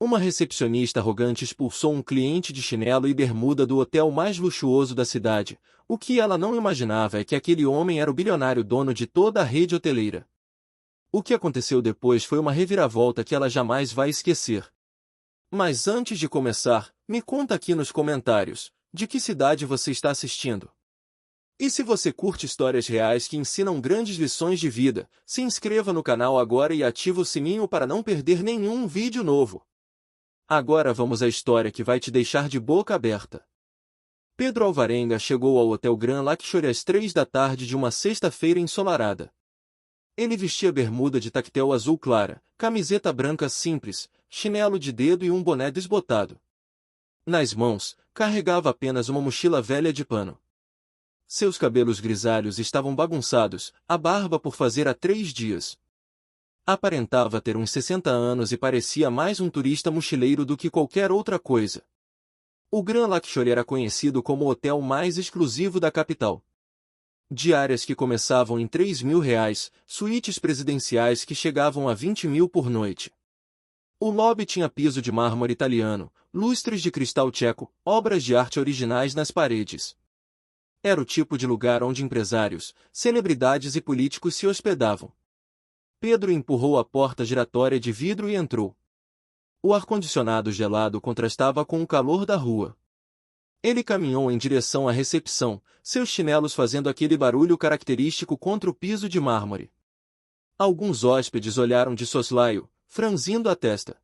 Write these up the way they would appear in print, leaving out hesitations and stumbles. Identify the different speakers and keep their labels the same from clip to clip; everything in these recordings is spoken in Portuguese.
Speaker 1: Uma recepcionista arrogante expulsou um cliente de chinelo e bermuda do hotel mais luxuoso da cidade. O que ela não imaginava é que aquele homem era o bilionário dono de toda a rede hoteleira. O que aconteceu depois foi uma reviravolta que ela jamais vai esquecer. Mas antes de começar, me conta aqui nos comentários, de que cidade você está assistindo? E se você curte histórias reais que ensinam grandes lições de vida, se inscreva no canal agora e ativa o sininho para não perder nenhum vídeo novo. Agora vamos à história que vai te deixar de boca aberta. Pedro Alvarenga chegou ao Hotel Grand Luxury às 3 da tarde de uma sexta-feira ensolarada. Ele vestia bermuda de tactel azul clara, camiseta branca simples, chinelo de dedo e um boné desbotado. Nas mãos, carregava apenas uma mochila velha de pano. Seus cabelos grisalhos estavam bagunçados, a barba por fazer há 3 dias. Aparentava ter uns 60 anos e parecia mais um turista mochileiro do que qualquer outra coisa. O Grand Luxury era conhecido como o hotel mais exclusivo da capital. Diárias que começavam em R$ 3.000, suítes presidenciais que chegavam a 20 mil por noite. O lobby tinha piso de mármore italiano, lustres de cristal tcheco, obras de arte originais nas paredes. Era o tipo de lugar onde empresários, celebridades e políticos se hospedavam. Pedro empurrou a porta giratória de vidro e entrou. O ar-condicionado gelado contrastava com o calor da rua. Ele caminhou em direção à recepção, seus chinelos fazendo aquele barulho característico contra o piso de mármore. Alguns hóspedes olharam de soslaio, franzindo a testa.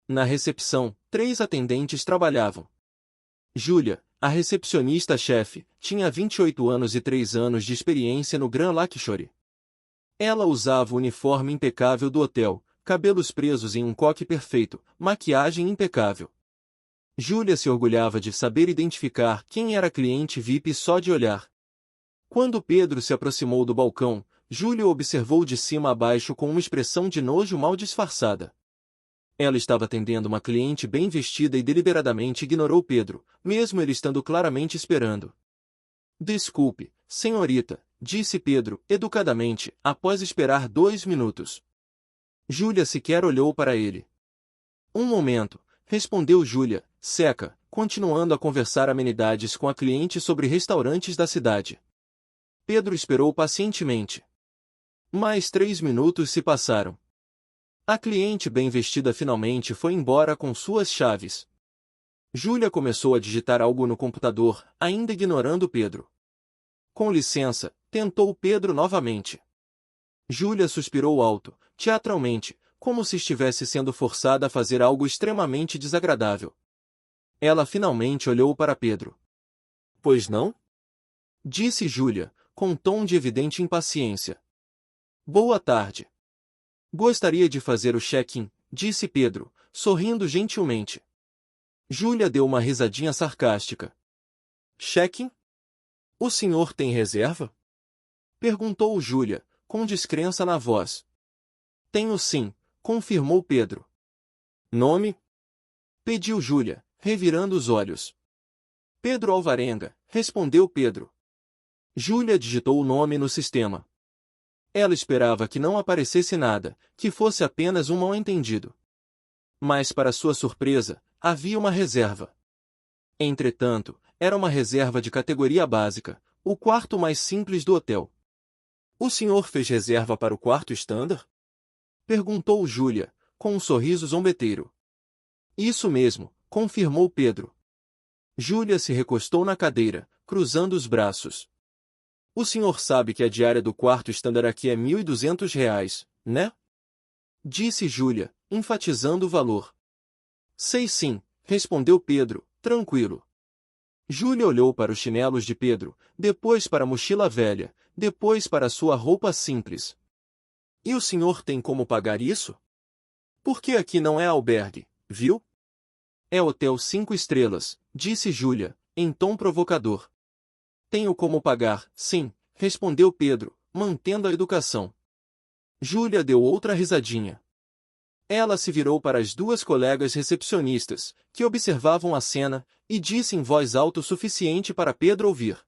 Speaker 1: Na recepção, 3 atendentes trabalhavam. Júlia, a recepcionista-chefe, tinha 28 anos e 3 anos de experiência no Grand Luxury. Ela usava o uniforme impecável do hotel, cabelos presos em um coque perfeito, maquiagem impecável. Júlia se orgulhava de saber identificar quem era cliente VIP só de olhar. Quando Pedro se aproximou do balcão, Júlia o observou de cima a baixo com uma expressão de nojo mal disfarçada. Ela estava atendendo uma cliente bem vestida e deliberadamente ignorou Pedro, mesmo ele estando claramente esperando. Desculpe, senhorita, disse Pedro, educadamente, após esperar 2 minutos. Júlia sequer olhou para ele. Um momento, respondeu Júlia, seca, continuando a conversar amenidades com a cliente sobre restaurantes da cidade. Pedro esperou pacientemente. Mais 3 minutos se passaram. A cliente bem vestida finalmente foi embora com suas chaves. Júlia começou a digitar algo no computador, ainda ignorando Pedro. Com licença, tentou Pedro novamente. Júlia suspirou alto, teatralmente, como se estivesse sendo forçada a fazer algo extremamente desagradável. Ela finalmente olhou para Pedro. Pois não? Disse Júlia, com um tom de evidente impaciência. Boa tarde. Gostaria de fazer o check-in, disse Pedro, sorrindo gentilmente. Júlia deu uma risadinha sarcástica. Check-in? O senhor tem reserva? Perguntou Júlia, com descrença na voz. Tenho sim, confirmou Pedro. Nome? Pediu Júlia, revirando os olhos. Pedro Alvarenga, respondeu Pedro. Júlia digitou o nome no sistema. Ela esperava que não aparecesse nada, que fosse apenas um mal-entendido. Mas para sua surpresa, havia uma reserva. Entretanto, era uma reserva de categoria básica, o quarto mais simples do hotel. O senhor fez reserva para o quarto standard? Perguntou Júlia, com um sorriso zombeteiro. Isso mesmo, confirmou Pedro. Júlia se recostou na cadeira, cruzando os braços. O senhor sabe que a diária do quarto standard aqui é R$ 1.200, né? Disse Júlia, enfatizando o valor. Sei sim, respondeu Pedro, tranquilo. Júlia olhou para os chinelos de Pedro, depois para a mochila velha, depois para sua roupa simples. E o senhor tem como pagar isso? Porque aqui não é albergue, viu? É hotel 5 estrelas, disse Júlia, em tom provocador. Tenho como pagar, sim, respondeu Pedro, mantendo a educação. Júlia deu outra risadinha. Ela se virou para as 2 colegas recepcionistas, que observavam a cena, e disse em voz alta o suficiente para Pedro ouvir.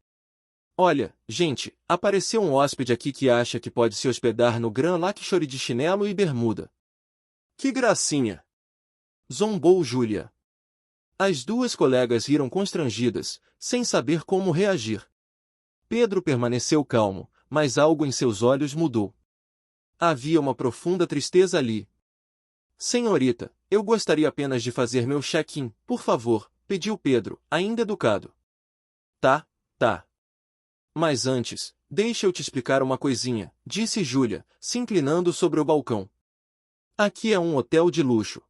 Speaker 1: Olha, gente, apareceu um hóspede aqui que acha que pode se hospedar no Grand Luxury de chinelo e bermuda. Que gracinha! Zombou Júlia. As duas colegas riram constrangidas, sem saber como reagir. Pedro permaneceu calmo, mas algo em seus olhos mudou. Havia uma profunda tristeza ali. Senhorita, eu gostaria apenas de fazer meu check-in, por favor, pediu Pedro, ainda educado. Tá, tá. Mas antes, deixa eu te explicar uma coisinha, disse Júlia, se inclinando sobre o balcão. Aqui é um hotel de luxo.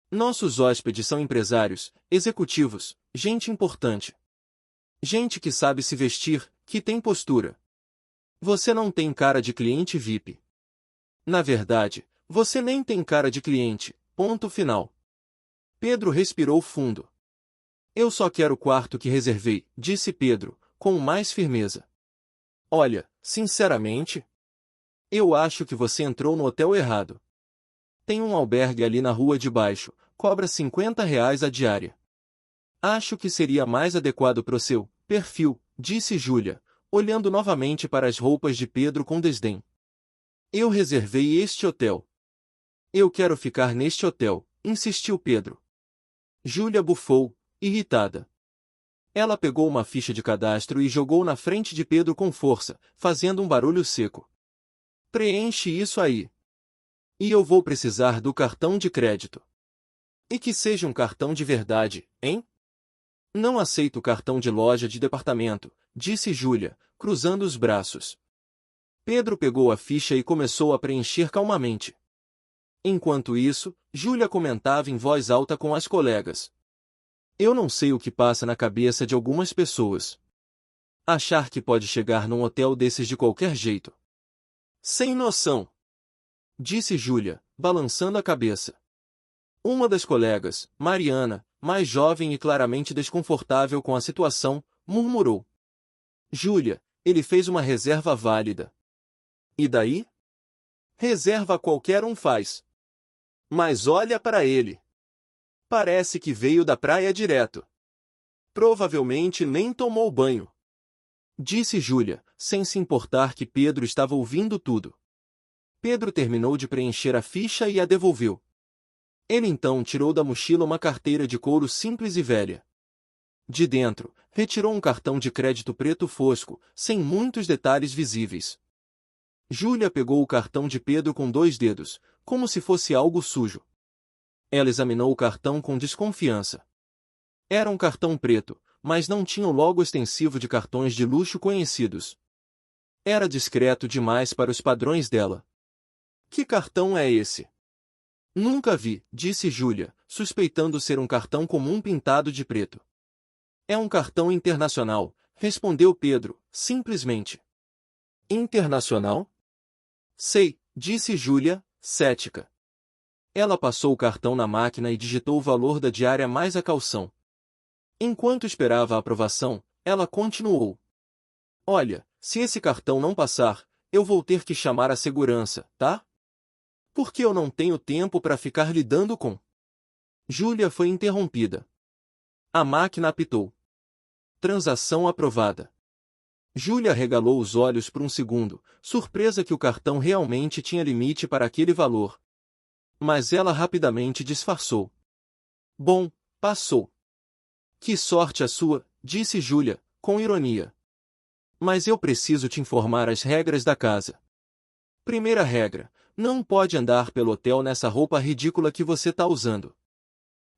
Speaker 1: Nossos hóspedes são empresários, executivos, gente importante. Gente que sabe se vestir, que tem postura. Você não tem cara de cliente VIP. Na verdade, você nem tem cara de cliente, ponto final. Pedro respirou fundo. Eu só quero o quarto que reservei, disse Pedro, com mais firmeza. Olha, sinceramente, eu acho que você entrou no hotel errado. Tem um albergue ali na rua de baixo, cobra R$ 50 a diária. Acho que seria mais adequado pro seu perfil, disse Júlia, olhando novamente para as roupas de Pedro com desdém. Eu reservei este hotel. Eu quero ficar neste hotel, insistiu Pedro. Júlia bufou, irritada. Ela pegou uma ficha de cadastro e jogou na frente de Pedro com força, fazendo um barulho seco. Preenche isso aí. E eu vou precisar do cartão de crédito. E que seja um cartão de verdade, hein? Não aceito cartão de loja de departamento, disse Júlia, cruzando os braços. Pedro pegou a ficha e começou a preencher calmamente. Enquanto isso, Júlia comentava em voz alta com as colegas. Eu não sei o que passa na cabeça de algumas pessoas. Achar que pode chegar num hotel desses de qualquer jeito. Sem noção, disse Júlia, balançando a cabeça. Uma das colegas, Mariana, mais jovem e claramente desconfortável com a situação, murmurou. Júlia, ele fez uma reserva válida. E daí? Reserva qualquer um faz. Mas olha para ele. Parece que veio da praia direto. Provavelmente nem tomou banho. Disse Júlia, sem se importar que Pedro estava ouvindo tudo. Pedro terminou de preencher a ficha e a devolveu. Ele então tirou da mochila uma carteira de couro simples e velha. De dentro, retirou um cartão de crédito preto fosco, sem muitos detalhes visíveis. Júlia pegou o cartão de Pedro com 2 dedos, como se fosse algo sujo. Ela examinou o cartão com desconfiança. Era um cartão preto, mas não tinha o logo extensivo de cartões de luxo conhecidos. Era discreto demais para os padrões dela. Que cartão é esse? Nunca vi, disse Júlia, suspeitando ser um cartão comum pintado de preto. É um cartão internacional, respondeu Pedro, simplesmente. Internacional? Sei, disse Júlia, cética. Ela passou o cartão na máquina e digitou o valor da diária mais a calção. Enquanto esperava a aprovação, ela continuou. Olha, se esse cartão não passar, eu vou ter que chamar a segurança, tá? Porque eu não tenho tempo para ficar lidando com. Júlia foi interrompida. A máquina apitou. Transação aprovada. Júlia regalou os olhos por um segundo, surpresa que o cartão realmente tinha limite para aquele valor. Mas ela rapidamente disfarçou. Bom, passou. Que sorte a sua, disse Júlia, com ironia. Mas eu preciso te informar as regras da casa. Primeira regra, não pode andar pelo hotel nessa roupa ridícula que você tá usando.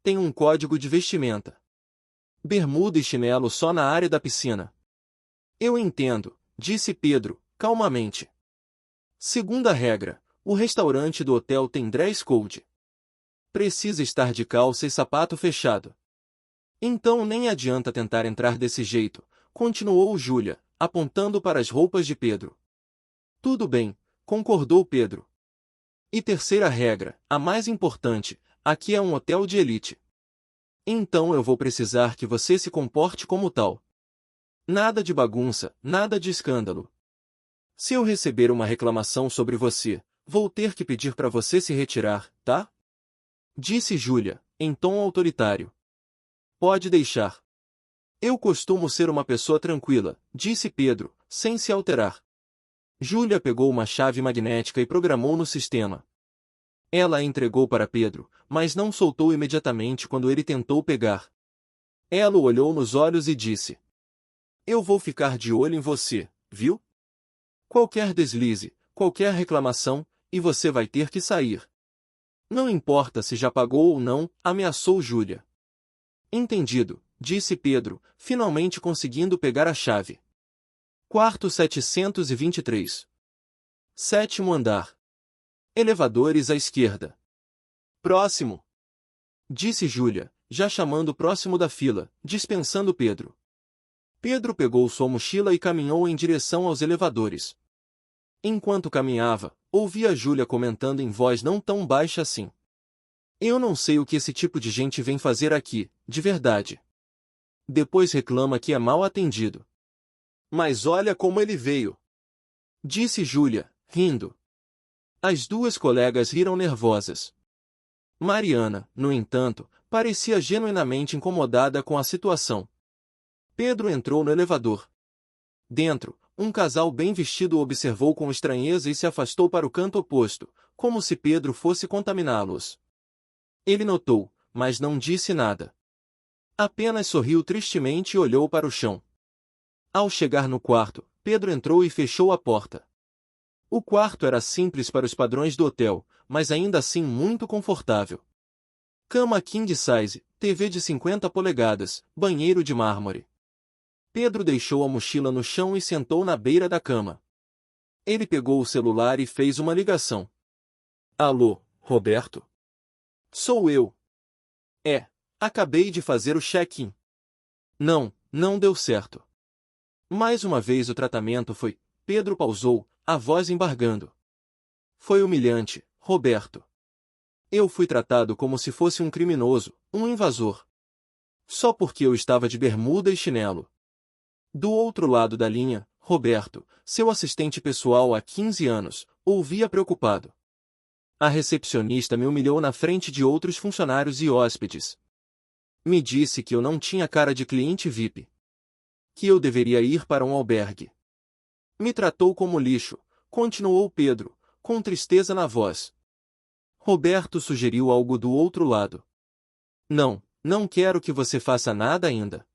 Speaker 1: Tem um código de vestimenta. Bermuda e chinelo só na área da piscina. Eu entendo, disse Pedro, calmamente. Segunda regra, o restaurante do hotel tem dress code. Precisa estar de calça e sapato fechado. Então nem adianta tentar entrar desse jeito, continuou Júlia, apontando para as roupas de Pedro. Tudo bem, concordou Pedro. E terceira regra, a mais importante, aqui é um hotel de elite. Então eu vou precisar que você se comporte como tal. Nada de bagunça, nada de escândalo. Se eu receber uma reclamação sobre você, vou ter que pedir para você se retirar, tá? Disse Júlia, em tom autoritário. Pode deixar. Eu costumo ser uma pessoa tranquila, disse Pedro, sem se alterar. Júlia pegou uma chave magnética e programou no sistema. Ela a entregou para Pedro, mas não soltou imediatamente quando ele tentou pegar. Ela o olhou nos olhos e disse: Eu vou ficar de olho em você, viu? Qualquer deslize, qualquer reclamação, e você vai ter que sair. Não importa se já pagou ou não, ameaçou Júlia. Entendido, disse Pedro, finalmente conseguindo pegar a chave. Quarto 723. Sétimo andar. Elevadores à esquerda. Próximo, disse Júlia, já chamando próximo da fila, dispensando Pedro. Pedro pegou sua mochila e caminhou em direção aos elevadores. Enquanto caminhava, ouvia Júlia comentando em voz não tão baixa assim: Eu não sei o que esse tipo de gente vem fazer aqui, de verdade. Depois reclama que é mal atendido. Mas olha como ele veio, disse Júlia, rindo. As duas colegas riram nervosas. Mariana, no entanto, parecia genuinamente incomodada com a situação. Pedro entrou no elevador. Dentro, um casal bem vestido o observou com estranheza e se afastou para o canto oposto, como se Pedro fosse contaminá-los. Ele notou, mas não disse nada. Apenas sorriu tristemente e olhou para o chão. Ao chegar no quarto, Pedro entrou e fechou a porta. O quarto era simples para os padrões do hotel, mas ainda assim muito confortável. Cama king size, TV de 50 polegadas, banheiro de mármore. Pedro deixou a mochila no chão e sentou na beira da cama. Ele pegou o celular e fez uma ligação. Alô, Roberto? Sou eu. Acabei de fazer o check-in. Não deu certo. Mais uma vez o tratamento foi... Pedro pausou, a voz embargando. Foi humilhante, Roberto. Eu fui tratado como se fosse um criminoso, um invasor. Só porque eu estava de bermuda e chinelo. Do outro lado da linha, Roberto, seu assistente pessoal há 15 anos, ouvia preocupado. A recepcionista me humilhou na frente de outros funcionários e hóspedes. Me disse que eu não tinha cara de cliente VIP. Que eu deveria ir para um albergue. Me tratou como lixo, continuou Pedro, com tristeza na voz. Roberto sugeriu algo do outro lado. Não quero que você faça nada ainda.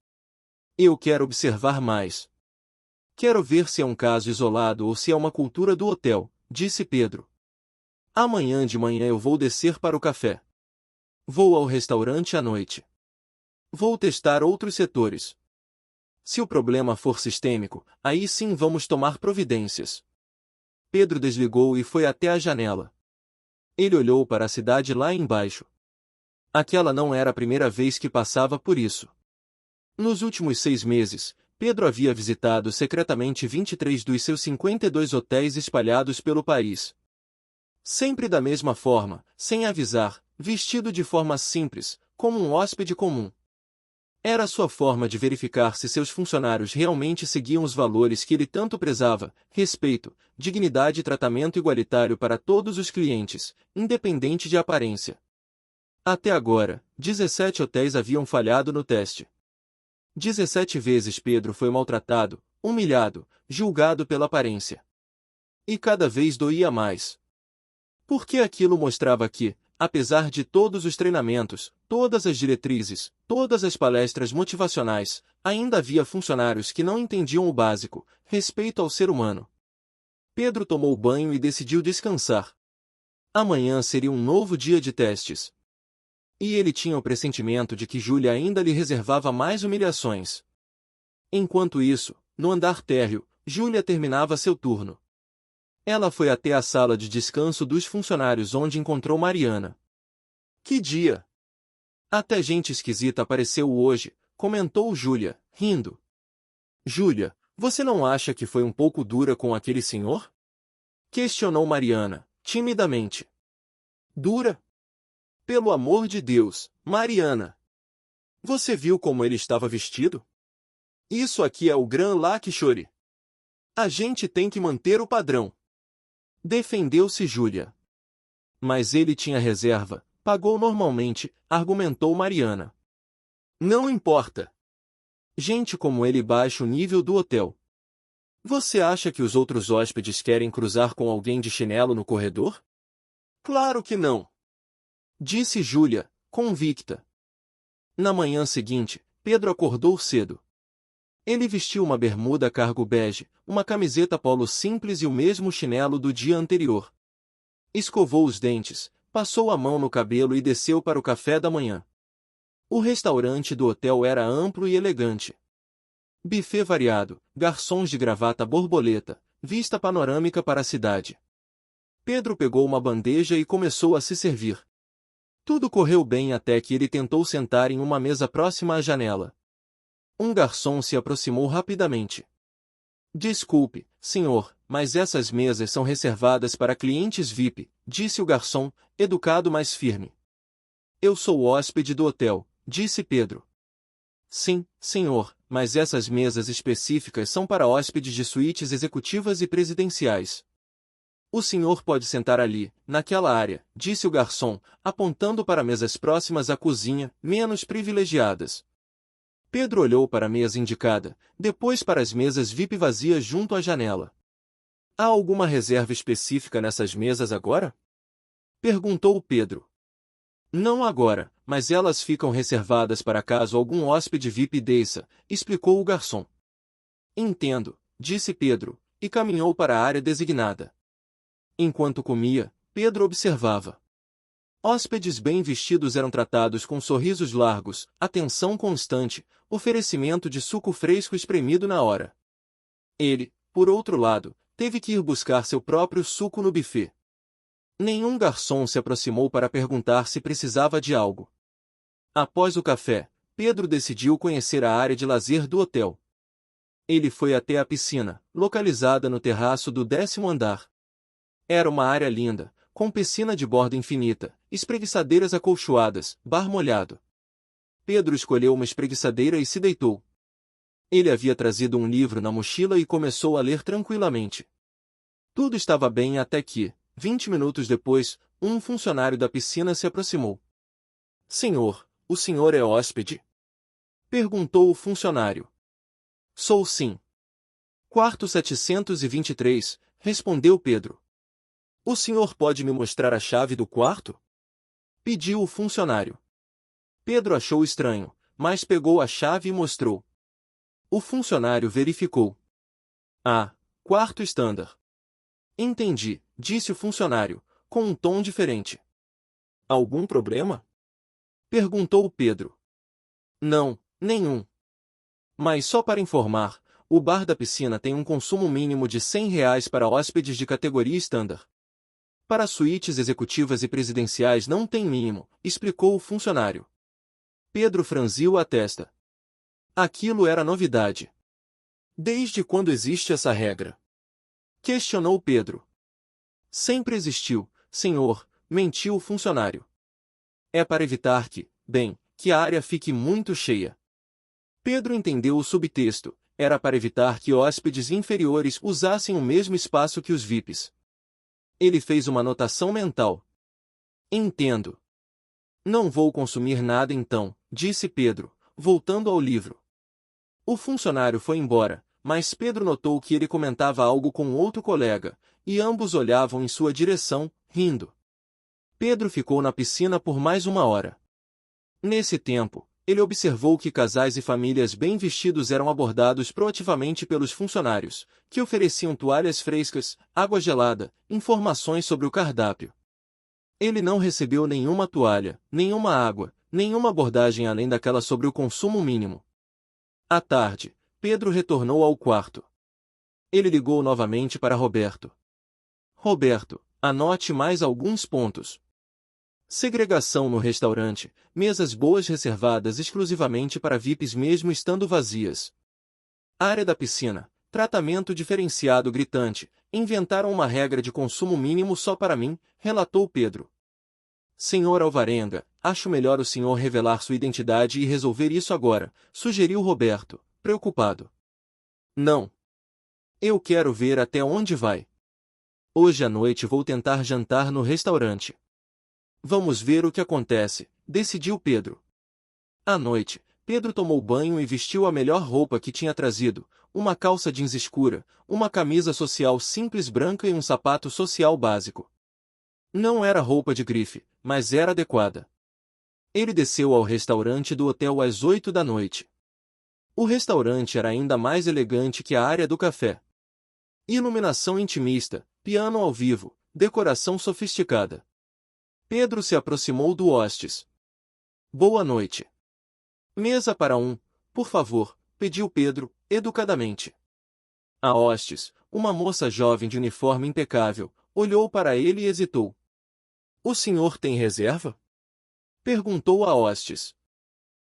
Speaker 1: Eu quero observar mais. Quero ver se é um caso isolado ou se é uma cultura do hotel, disse Pedro. Amanhã de manhã eu vou descer para o café. Vou ao restaurante à noite. Vou testar outros setores. Se o problema for sistêmico, aí sim vamos tomar providências. Pedro desligou e foi até a janela. Ele olhou para a cidade lá embaixo. Aquela não era a primeira vez que passava por isso. Nos últimos 6 meses, Pedro havia visitado secretamente 23 dos seus 52 hotéis espalhados pelo país. Sempre da mesma forma, sem avisar, vestido de forma simples, como um hóspede comum. Era sua forma de verificar se seus funcionários realmente seguiam os valores que ele tanto prezava: respeito, dignidade e tratamento igualitário para todos os clientes, independente de aparência. Até agora, 17 hotéis haviam falhado no teste. 17 vezes Pedro foi maltratado, humilhado, julgado pela aparência. E cada vez doía mais. Porque aquilo mostrava que, apesar de todos os treinamentos, todas as diretrizes, todas as palestras motivacionais, ainda havia funcionários que não entendiam o básico: respeito ao ser humano. Pedro tomou banho e decidiu descansar. Amanhã seria um novo dia de testes. E ele tinha o pressentimento de que Júlia ainda lhe reservava mais humilhações. Enquanto isso, no andar térreo, Júlia terminava seu turno. Ela foi até a sala de descanso dos funcionários onde encontrou Mariana. Que dia! Até gente esquisita apareceu hoje, comentou Júlia, rindo. Júlia, você não acha que foi um pouco dura com aquele senhor? Questionou Mariana, timidamente. Dura? Pelo amor de Deus, Mariana! Você viu como ele estava vestido? Isso aqui é o Grand Lac Chori. A gente tem que manter o padrão. Defendeu-se Júlia. Mas ele tinha reserva, pagou normalmente, argumentou Mariana. Não importa. Gente como ele baixa o nível do hotel. Você acha que os outros hóspedes querem cruzar com alguém de chinelo no corredor? Claro que não, disse Júlia, convicta. Na manhã seguinte, Pedro acordou cedo. Ele vestiu uma bermuda cargo bege, uma camiseta polo simples e o mesmo chinelo do dia anterior. Escovou os dentes, passou a mão no cabelo e desceu para o café da manhã. O restaurante do hotel era amplo e elegante. Buffet variado, garçons de gravata borboleta, vista panorâmica para a cidade. Pedro pegou uma bandeja e começou a se servir. Tudo correu bem até que ele tentou sentar em uma mesa próxima à janela. Um garçom se aproximou rapidamente. Desculpe, senhor, mas essas mesas são reservadas para clientes VIP, disse o garçom, educado mas firme. Eu sou o hóspede do hotel, disse Pedro. Sim, senhor, mas essas mesas específicas são para hóspedes de suítes executivas e presidenciais. O senhor pode sentar ali, naquela área, disse o garçom, apontando para mesas próximas à cozinha, menos privilegiadas. Pedro olhou para a mesa indicada, depois para as mesas VIP vazias junto à janela. Há alguma reserva específica nessas mesas agora? Perguntou Pedro. Não agora, mas elas ficam reservadas para caso algum hóspede VIP desça, explicou o garçom. Entendo, disse Pedro, e caminhou para a área designada. Enquanto comia, Pedro observava. Hóspedes bem vestidos eram tratados com sorrisos largos, atenção constante, oferecimento de suco fresco espremido na hora. Ele, por outro lado, teve que ir buscar seu próprio suco no buffet. Nenhum garçom se aproximou para perguntar se precisava de algo. Após o café, Pedro decidiu conhecer a área de lazer do hotel. Ele foi até a piscina, localizada no terraço do 10º andar. Era uma área linda, com piscina de borda infinita, espreguiçadeiras acolchoadas, bar molhado. Pedro escolheu uma espreguiçadeira e se deitou. Ele havia trazido um livro na mochila e começou a ler tranquilamente. Tudo estava bem até que, 20 minutos depois, um funcionário da piscina se aproximou. Senhor, o senhor é hóspede? Perguntou o funcionário. Sou sim. Quarto 723, respondeu Pedro. O senhor pode me mostrar a chave do quarto? Pediu o funcionário. Pedro achou estranho, mas pegou a chave e mostrou. O funcionário verificou. Ah, quarto standard. Entendi, disse o funcionário, com um tom diferente. Algum problema? Perguntou Pedro. Não, nenhum. Mas só para informar, o bar da piscina tem um consumo mínimo de R$ 100 para hóspedes de categoria standard. Para suítes executivas e presidenciais não tem mínimo, explicou o funcionário. Pedro franziu a testa. Aquilo era novidade. Desde quando existe essa regra? Questionou Pedro. Sempre existiu, senhor, mentiu o funcionário. É para evitar que a área fique muito cheia. Pedro entendeu o subtexto, era para evitar que hóspedes inferiores usassem o mesmo espaço que os VIPs. Ele fez uma anotação mental. Entendo. Não vou consumir nada então, disse Pedro, voltando ao livro. O funcionário foi embora, mas Pedro notou que ele comentava algo com outro colega, e ambos olhavam em sua direção, rindo. Pedro ficou na piscina por mais 1 hora. Nesse tempo, ele observou que casais e famílias bem vestidos eram abordados proativamente pelos funcionários, que ofereciam toalhas frescas, água gelada, informações sobre o cardápio. Ele não recebeu nenhuma toalha, nenhuma água, nenhuma abordagem além daquela sobre o consumo mínimo. À tarde, Pedro retornou ao quarto. Ele ligou novamente para Roberto. Roberto, anote mais alguns pontos. Segregação no restaurante, mesas boas reservadas exclusivamente para VIPs mesmo estando vazias. Área da piscina, tratamento diferenciado gritante, inventaram uma regra de consumo mínimo só para mim, relatou Pedro. Senhor Alvarenga, acho melhor o senhor revelar sua identidade e resolver isso agora, sugeriu Roberto, preocupado. Não. Eu quero ver até onde vai. Hoje à noite vou tentar jantar no restaurante. Vamos ver o que acontece, decidiu Pedro. À noite, Pedro tomou banho e vestiu a melhor roupa que tinha trazido, uma calça jeans escura, uma camisa social simples branca e um sapato social básico. Não era roupa de grife, mas era adequada. Ele desceu ao restaurante do hotel às 8 da noite. O restaurante era ainda mais elegante que a área do café. Iluminação intimista, piano ao vivo, decoração sofisticada. Pedro se aproximou do hostes. Boa noite. Mesa para um, por favor, pediu Pedro, educadamente. A hostes, uma moça jovem de uniforme impecável, olhou para ele e hesitou. O senhor tem reserva? Perguntou a hostes.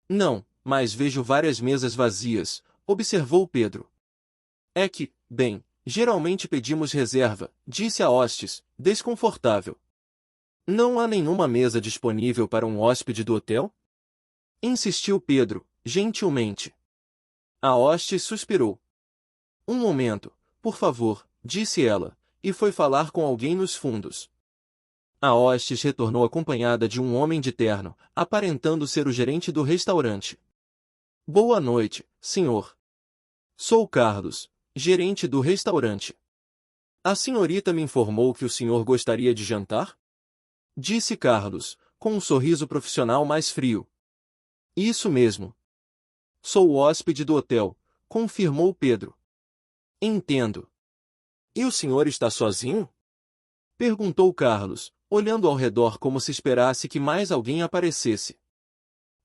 Speaker 1: Não, mas vejo várias mesas vazias, observou Pedro. É que, bem, geralmente pedimos reserva, disse a hostes, desconfortável. Não há nenhuma mesa disponível para um hóspede do hotel? Insistiu Pedro, gentilmente. A hostes suspirou. Um momento, por favor, disse ela, e foi falar com alguém nos fundos. A hostes retornou acompanhada de um homem de terno, aparentando ser o gerente do restaurante. Boa noite, senhor. Sou Carlos, gerente do restaurante. A senhorita me informou que o senhor gostaria de jantar? Disse Carlos, com um sorriso profissional mais frio. Isso mesmo. Sou o hóspede do hotel, confirmou Pedro. Entendo. E o senhor está sozinho? Perguntou Carlos, olhando ao redor como se esperasse que mais alguém aparecesse.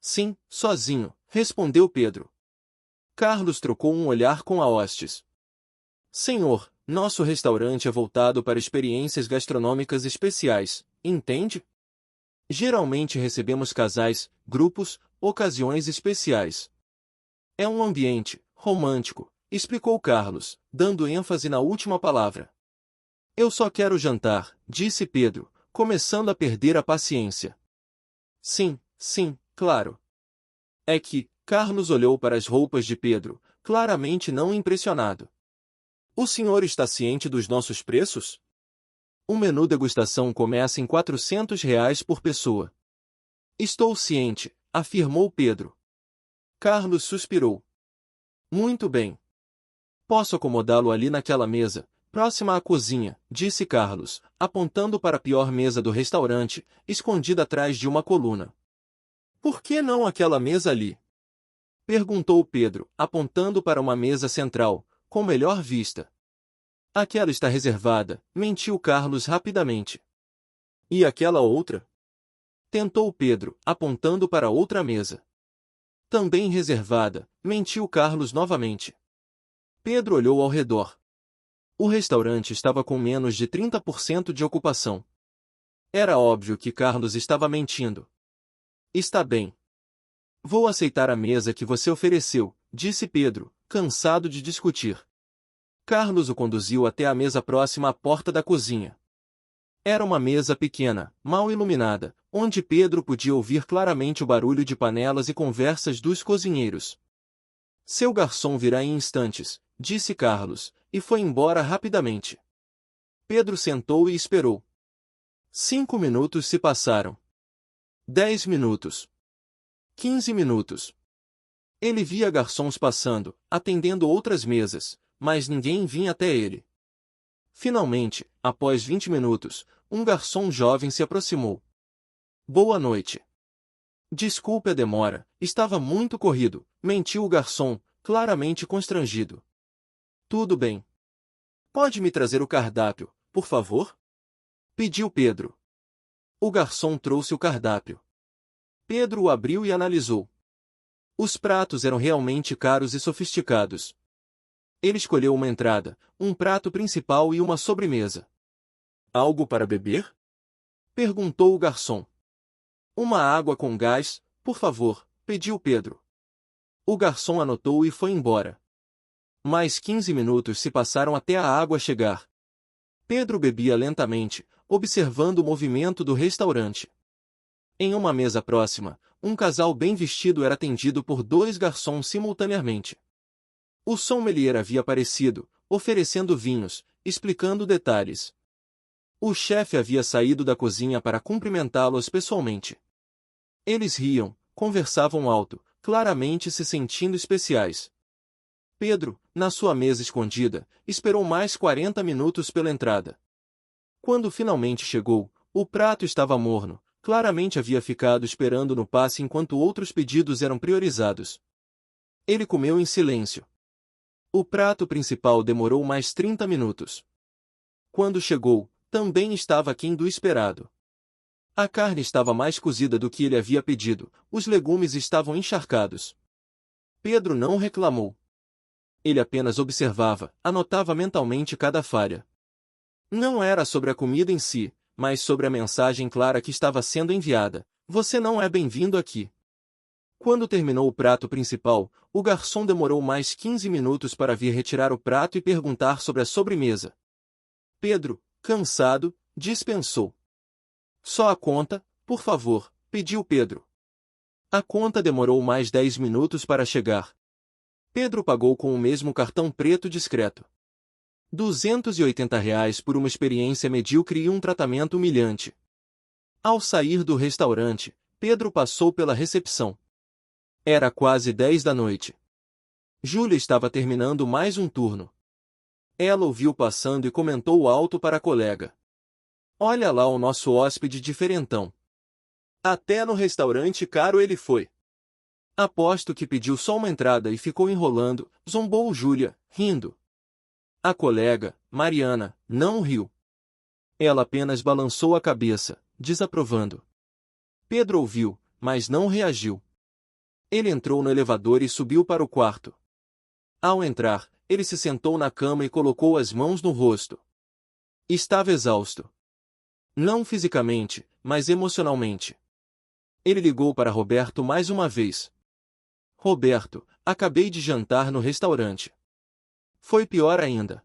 Speaker 1: Sim, sozinho, respondeu Pedro. Carlos trocou um olhar com a hostes. Senhor, nosso restaurante é voltado para experiências gastronômicas especiais, entende? Geralmente recebemos casais, grupos, ocasiões especiais. É um ambiente romântico, explicou Carlos, dando ênfase na última palavra. Eu só quero jantar, disse Pedro, começando a perder a paciência. Sim, claro. É que, Carlos olhou para as roupas de Pedro, claramente não impressionado. O senhor está ciente dos nossos preços? O menu degustação começa em R$ 400 por pessoa. Estou ciente, afirmou Pedro. Carlos suspirou. Muito bem. Posso acomodá-lo ali naquela mesa, próxima à cozinha, disse Carlos, apontando para a pior mesa do restaurante, escondida atrás de uma coluna. Por que não aquela mesa ali? Perguntou Pedro, apontando para uma mesa central, com melhor vista. Aquela está reservada, mentiu Carlos rapidamente. E aquela outra? Tentou Pedro, apontando para outra mesa. Também reservada, mentiu Carlos novamente. Pedro olhou ao redor. O restaurante estava com menos de 30% de ocupação. Era óbvio que Carlos estava mentindo. Está bem. Vou aceitar a mesa que você ofereceu, disse Pedro, cansado de discutir. Carlos o conduziu até a mesa próxima à porta da cozinha. Era uma mesa pequena, mal iluminada, onde Pedro podia ouvir claramente o barulho de panelas e conversas dos cozinheiros. Seu garçom virá em instantes, disse Carlos, e foi embora rapidamente. Pedro sentou e esperou. 5 minutos se passaram. 10 minutos. 15 minutos. Ele via garçons passando, atendendo outras mesas, mas ninguém vinha até ele. Finalmente, após 20 minutos, um garçom jovem se aproximou. Boa noite. Desculpe a demora, estava muito corrido, mentiu o garçom, claramente constrangido. Tudo bem. Pode me trazer o cardápio, por favor? Pediu Pedro. O garçom trouxe o cardápio. Pedro o abriu e analisou. Os pratos eram realmente caros e sofisticados. Ele escolheu uma entrada, um prato principal e uma sobremesa. Algo para beber? Perguntou o garçom. Uma água com gás, por favor, pediu Pedro. O garçom anotou e foi embora. Mais 15 minutos se passaram até a água chegar. Pedro bebia lentamente, observando o movimento do restaurante. Em uma mesa próxima, um casal bem vestido era atendido por 2 garçons simultaneamente. O sommelier havia aparecido, oferecendo vinhos, explicando detalhes. O chefe havia saído da cozinha para cumprimentá-los pessoalmente. Eles riam, conversavam alto, claramente se sentindo especiais. Pedro, na sua mesa escondida, esperou mais 40 minutos pela entrada. Quando finalmente chegou, O prato estava morno, claramente havia ficado esperando no passe enquanto outros pedidos eram priorizados. Ele comeu em silêncio. O prato principal demorou mais 30 minutos. Quando chegou, também estava aquém do esperado. A carne estava mais cozida do que ele havia pedido, os legumes estavam encharcados. Pedro não reclamou. Ele apenas observava, anotava mentalmente cada falha. Não era sobre a comida em si, mas sobre a mensagem clara que estava sendo enviada: você não é bem-vindo aqui. Quando terminou o prato principal, o garçom demorou mais 15 minutos para vir retirar o prato e perguntar sobre a sobremesa. Pedro, cansado, dispensou. Só a conta, por favor, pediu Pedro. A conta demorou mais 10 minutos para chegar. Pedro pagou com o mesmo cartão preto discreto. R$ 280 por uma experiência medíocre e um tratamento humilhante. Ao sair do restaurante, Pedro passou pela recepção. Era quase 10 da noite. Júlia estava terminando mais um turno. Ela o viu passando e comentou alto para a colega: olha lá o nosso hóspede diferentão. Até no restaurante caro ele foi. Aposto que pediu só uma entrada e ficou enrolando, zombou Júlia, rindo. A colega, Mariana, não riu. Ela apenas balançou a cabeça, desaprovando. Pedro ouviu, mas não reagiu. Ele entrou no elevador e subiu para o quarto. Ao entrar, ele se sentou na cama e colocou as mãos no rosto. Estava exausto. Não fisicamente, mas emocionalmente. Ele ligou para Roberto mais uma vez. Roberto, acabei de jantar no restaurante. Foi pior ainda.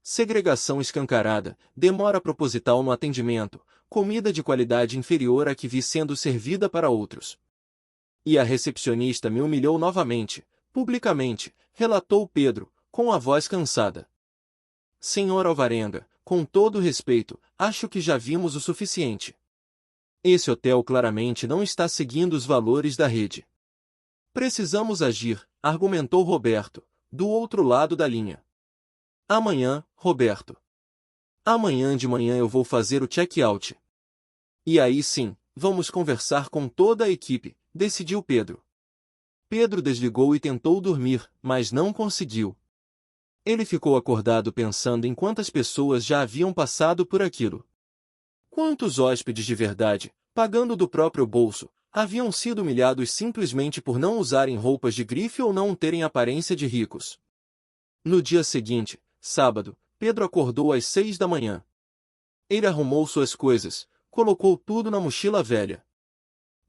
Speaker 1: Segregação escancarada, demora proposital no atendimento, comida de qualidade inferior à que vi sendo servida para outros. E a recepcionista me humilhou novamente, publicamente, relatou Pedro, com a voz cansada. Senhor Alvarenga, com todo respeito, acho que já vimos o suficiente. Esse hotel claramente não está seguindo os valores da rede. Precisamos agir, argumentou Roberto, do outro lado da linha. Amanhã, Roberto. Amanhã de manhã eu vou fazer o check-out. E aí sim, vamos conversar com toda a equipe, decidiu Pedro. Pedro desligou e tentou dormir, mas não conseguiu. Ele ficou acordado pensando em quantas pessoas já haviam passado por aquilo. Quantos hóspedes de verdade, pagando do próprio bolso, haviam sido humilhados simplesmente por não usarem roupas de grife ou não terem aparência de ricos. No dia seguinte, sábado, Pedro acordou às 6 da manhã. Ele arrumou suas coisas, colocou tudo na mochila velha.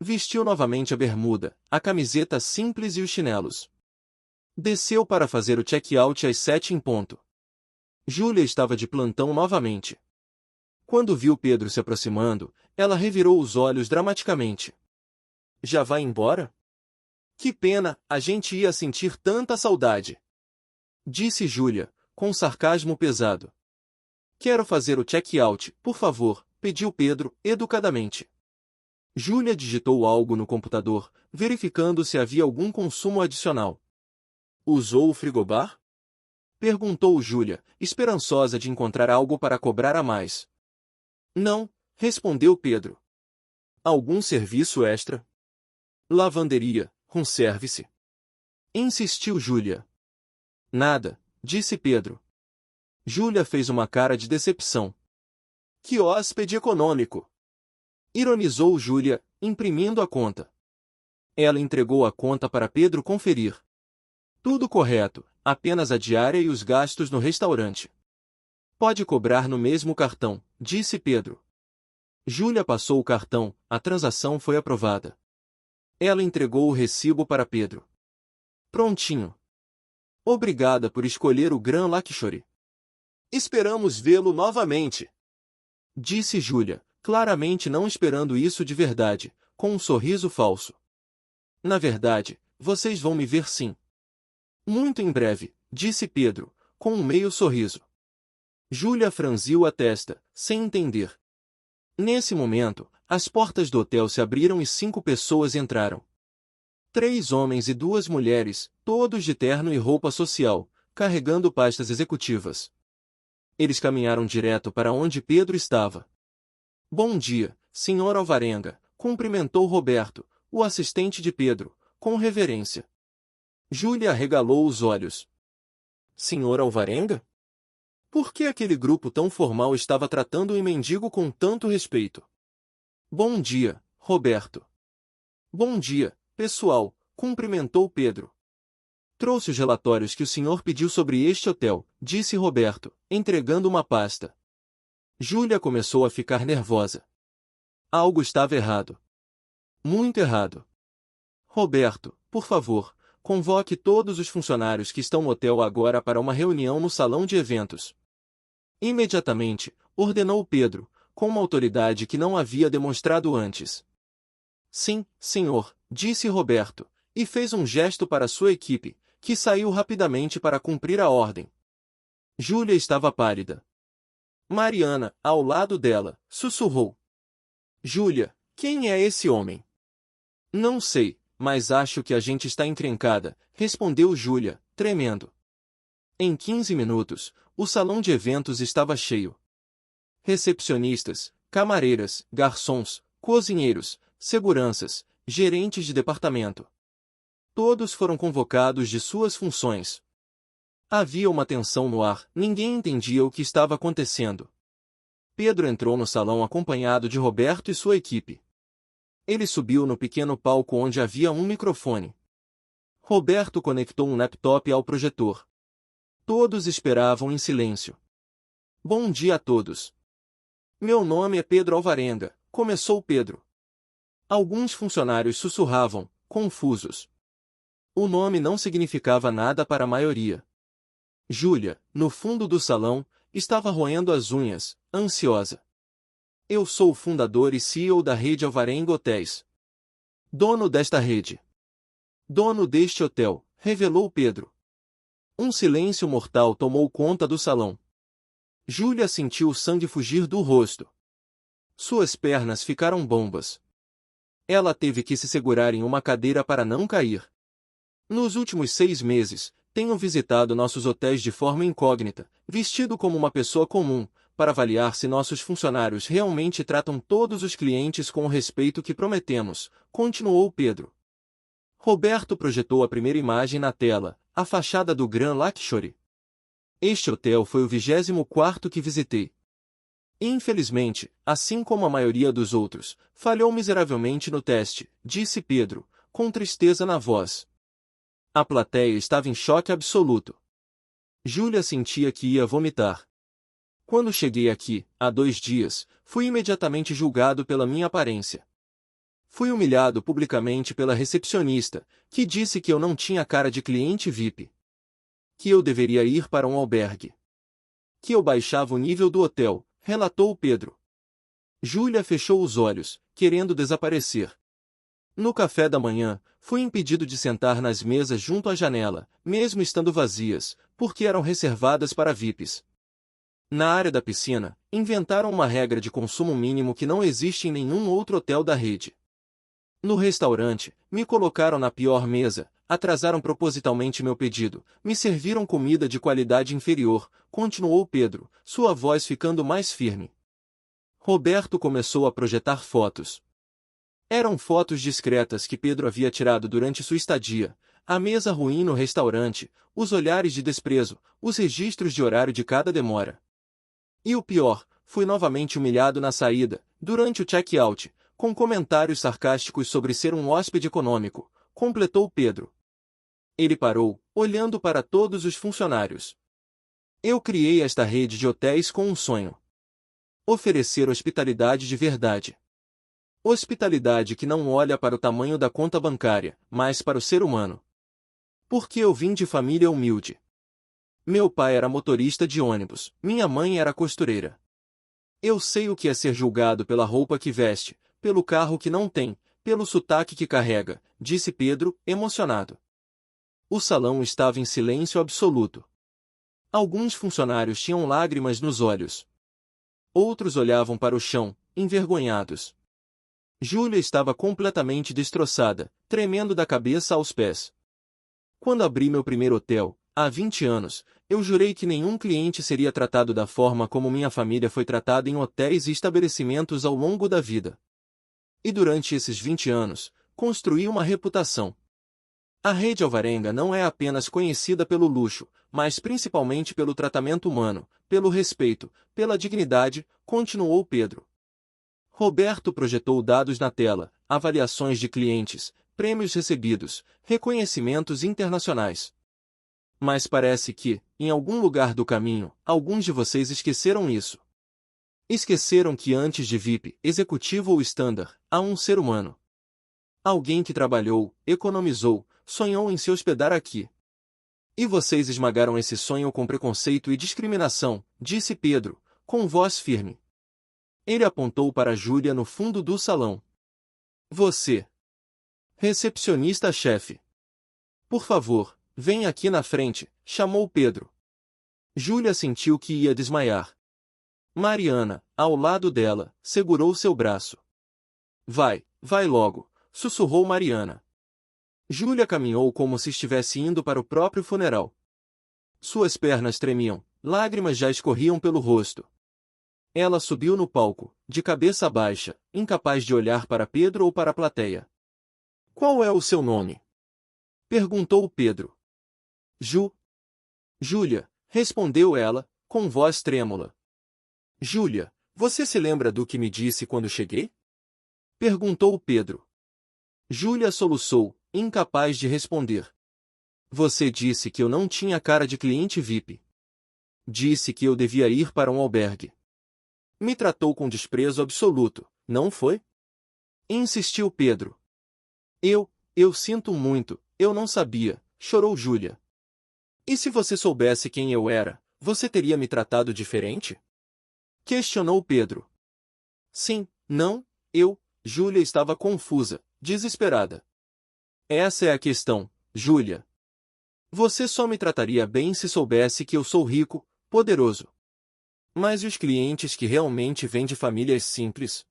Speaker 1: Vestiu novamente a bermuda, a camiseta simples e os chinelos. Desceu para fazer o check-out às 7 em ponto. Júlia estava de plantão novamente. Quando viu Pedro se aproximando, ela revirou os olhos dramaticamente. Já vai embora? Que pena, a gente ia sentir tanta saudade. Disse Júlia, com sarcasmo pesado. Quero fazer o check-out, por favor, pediu Pedro, educadamente. Júlia digitou algo no computador, verificando se havia algum consumo adicional. Usou o frigobar? Perguntou Júlia, esperançosa de encontrar algo para cobrar a mais. Não, respondeu Pedro. Algum serviço extra? Lavanderia, room service? Insistiu Júlia. Nada, disse Pedro. Júlia fez uma cara de decepção. Que hóspede econômico! Ironizou Júlia, imprimindo a conta. Ela entregou a conta para Pedro conferir. Tudo correto, apenas a diária e os gastos no restaurante. Pode cobrar no mesmo cartão, disse Pedro. Júlia passou o cartão, a transação foi aprovada. Ela entregou o recibo para Pedro. Prontinho. Obrigada por escolher o Grand Lakshore. Esperamos vê-lo novamente, disse Júlia, claramente não esperando isso de verdade, com um sorriso falso. Na verdade, vocês vão me ver sim. Muito em breve, disse Pedro, com um meio sorriso. Júlia franziu a testa, sem entender. Nesse momento, as portas do hotel se abriram e 5 pessoas entraram. 3 homens e 2 mulheres, todos de terno e roupa social, carregando pastas executivas. Eles caminharam direto para onde Pedro estava. Bom dia, Sr. Alvarenga, cumprimentou Roberto, o assistente de Pedro, com reverência. Júlia arregalou os olhos. Sr. Alvarenga? Por que aquele grupo tão formal estava tratando o mendigo com tanto respeito? Bom dia, Roberto. Bom dia, pessoal, cumprimentou Pedro. Trouxe os relatórios que o senhor pediu sobre este hotel, disse Roberto, entregando uma pasta. Júlia começou a ficar nervosa. Algo estava errado. Muito errado. Roberto, por favor, convoque todos os funcionários que estão no hotel agora para uma reunião no salão de eventos. Imediatamente, ordenou Pedro, com uma autoridade que não havia demonstrado antes. Sim, senhor, disse Roberto, e fez um gesto para sua equipe, que saiu rapidamente para cumprir a ordem. Júlia estava pálida. Mariana, ao lado dela, sussurrou. Júlia, quem é esse homem? Não sei, mas acho que a gente está encrencada, respondeu Júlia, tremendo. Em 15 minutos, o salão de eventos estava cheio. Recepcionistas, camareiras, garçons, cozinheiros, seguranças, gerentes de departamento. Todos foram convocados de suas funções. Havia uma tensão no ar, ninguém entendia o que estava acontecendo. Pedro entrou no salão acompanhado de Roberto e sua equipe. Ele subiu no pequeno palco onde havia um microfone. Roberto conectou um laptop ao projetor. Todos esperavam em silêncio. Bom dia a todos. Meu nome é Pedro Alvarenga, começou Pedro. Alguns funcionários sussurravam, confusos. O nome não significava nada para a maioria. Júlia, no fundo do salão, estava roendo as unhas, ansiosa. Eu sou o fundador e CEO da rede Alvarenga Hotéis. Dono desta rede. Dono deste hotel, revelou Pedro. Um silêncio mortal tomou conta do salão. Júlia sentiu o sangue fugir do rosto. Suas pernas ficaram bombas. Ela teve que se segurar em uma cadeira para não cair. Nos últimos 6 meses, tenho visitado nossos hotéis de forma incógnita, vestido como uma pessoa comum, para avaliar se nossos funcionários realmente tratam todos os clientes com o respeito que prometemos, continuou Pedro. Roberto projetou a primeira imagem na tela, a fachada do Grand Luxury. Este hotel foi o 24º que visitei. Infelizmente, assim como a maioria dos outros, falhou miseravelmente no teste, disse Pedro, com tristeza na voz. A plateia estava em choque absoluto. Júlia sentia que ia vomitar. Quando cheguei aqui, há 2 dias, fui imediatamente julgado pela minha aparência. Fui humilhado publicamente pela recepcionista, que disse que eu não tinha cara de cliente VIP. Que eu deveria ir para um albergue. Que eu baixava o nível do hotel, relatou Pedro. Júlia fechou os olhos, querendo desaparecer. No café da manhã, fui impedido de sentar nas mesas junto à janela, mesmo estando vazias, porque eram reservadas para VIPs. Na área da piscina, inventaram uma regra de consumo mínimo que não existe em nenhum outro hotel da rede. No restaurante, me colocaram na pior mesa, atrasaram propositalmente meu pedido, me serviram comida de qualidade inferior, continuou Pedro, sua voz ficando mais firme. Roberto começou a projetar fotos. Eram fotos discretas que Pedro havia tirado durante sua estadia, a mesa ruim no restaurante, os olhares de desprezo, os registros de horário de cada demora. E o pior, fui novamente humilhado na saída, durante o check-out, com comentários sarcásticos sobre ser um hóspede econômico, completou Pedro. Ele parou, olhando para todos os funcionários. Eu criei esta rede de hotéis com um sonho. Oferecer hospitalidade de verdade. Hospitalidade que não olha para o tamanho da conta bancária, mas para o ser humano. Porque eu vim de família humilde. Meu pai era motorista de ônibus, minha mãe era costureira. Eu sei o que é ser julgado pela roupa que veste, pelo carro que não tem, pelo sotaque que carrega, disse Pedro, emocionado. O salão estava em silêncio absoluto. Alguns funcionários tinham lágrimas nos olhos. Outros olhavam para o chão, envergonhados. Júlia estava completamente destroçada, tremendo da cabeça aos pés. Quando abri meu primeiro hotel, há 20 anos, eu jurei que nenhum cliente seria tratado da forma como minha família foi tratada em hotéis e estabelecimentos ao longo da vida. E durante esses 20 anos, construí uma reputação. A Rede Alvarenga não é apenas conhecida pelo luxo, mas principalmente pelo tratamento humano, pelo respeito, pela dignidade, continuou Pedro. Roberto projetou dados na tela, avaliações de clientes, prêmios recebidos, reconhecimentos internacionais. Mas parece que, em algum lugar do caminho, alguns de vocês esqueceram isso. Esqueceram que antes de VIP, executivo ou standard, há um ser humano. Alguém que trabalhou, economizou, sonhou em se hospedar aqui. E vocês esmagaram esse sonho com preconceito e discriminação, disse Pedro, com voz firme. Ele apontou para Júlia no fundo do salão. Você. Recepcionista-chefe. Por favor, venha aqui na frente, chamou Pedro. Júlia sentiu que ia desmaiar. Mariana, ao lado dela, segurou seu braço. Vai logo, sussurrou Mariana. Júlia caminhou como se estivesse indo para o próprio funeral. Suas pernas tremiam, lágrimas já escorriam pelo rosto. Ela subiu no palco, de cabeça baixa, incapaz de olhar para Pedro ou para a plateia. Qual é o seu nome? Perguntou Pedro. Júlia, respondeu ela, com voz trêmula. Júlia, você se lembra do que me disse quando cheguei? Perguntou Pedro. Júlia soluçou, incapaz de responder. Você disse que eu não tinha cara de cliente VIP. Disse que eu devia ir para um albergue. Me tratou com desprezo absoluto, não foi? Insistiu Pedro. Eu sinto muito, eu não sabia, chorou Júlia. E se você soubesse quem eu era, você teria me tratado diferente? Questionou Pedro. Sim, não, Júlia estava confusa, desesperada. Essa é a questão, Júlia. Você só me trataria bem se soubesse que eu sou rico, poderoso. Mas e os clientes que realmente vêm de famílias simples?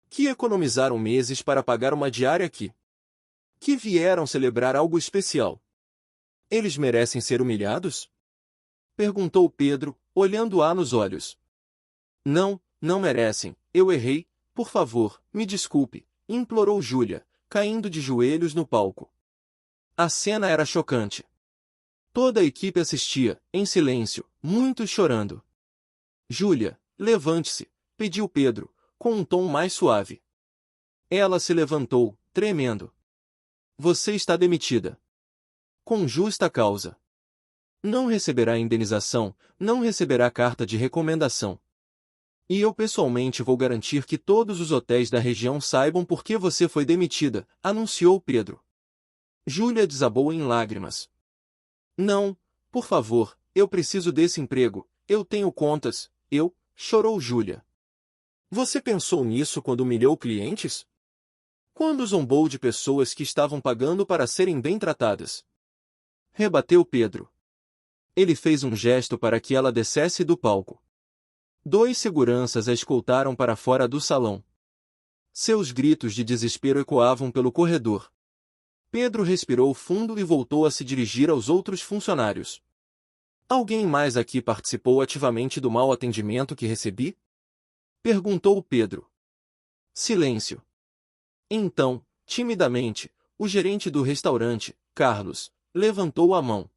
Speaker 1: Que economizaram meses para pagar uma diária aqui? Que vieram celebrar algo especial? Eles merecem ser humilhados? Perguntou Pedro, olhando-a nos olhos. Não merecem, eu errei, por favor, me desculpe, implorou Júlia, caindo de joelhos no palco. A cena era chocante. Toda a equipe assistia, em silêncio, muitos chorando. Júlia, levante-se, pediu Pedro, com um tom mais suave. Ela se levantou, tremendo. Você está demitida. Com justa causa. Não receberá indenização, não receberá carta de recomendação. E eu pessoalmente vou garantir que todos os hotéis da região saibam por que você foi demitida, anunciou Pedro. Júlia desabou em lágrimas. Não, por favor, eu preciso desse emprego, eu tenho contas, chorou Júlia. Você pensou nisso quando humilhou clientes? Quando zombou de pessoas que estavam pagando para serem bem tratadas? Rebateu Pedro. Ele fez um gesto para que ela descesse do palco. 2 seguranças a escoltaram para fora do salão. Seus gritos de desespero ecoavam pelo corredor. Pedro respirou fundo e voltou a se dirigir aos outros funcionários. Alguém mais aqui participou ativamente do mau atendimento que recebi? Perguntou Pedro. Silêncio. Então, timidamente, o gerente do restaurante, Carlos, levantou a mão.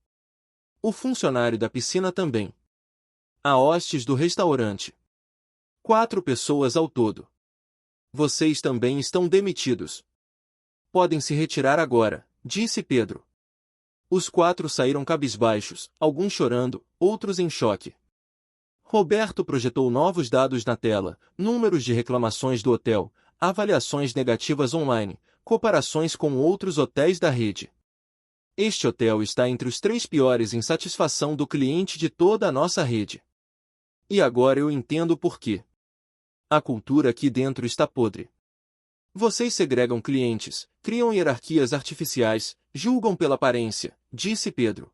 Speaker 1: O funcionário da piscina também. A hostes do restaurante. 4 pessoas ao todo. Vocês também estão demitidos. Podem se retirar agora, disse Pedro. Os 4 saíram cabisbaixos, alguns chorando, outros em choque. Roberto projetou novos dados na tela, números de reclamações do hotel, avaliações negativas online, comparações com outros hotéis da rede. Este hotel está entre os 3 piores em satisfação do cliente de toda a nossa rede. E agora eu entendo por quê. A cultura aqui dentro está podre. Vocês segregam clientes, criam hierarquias artificiais, julgam pela aparência, disse Pedro.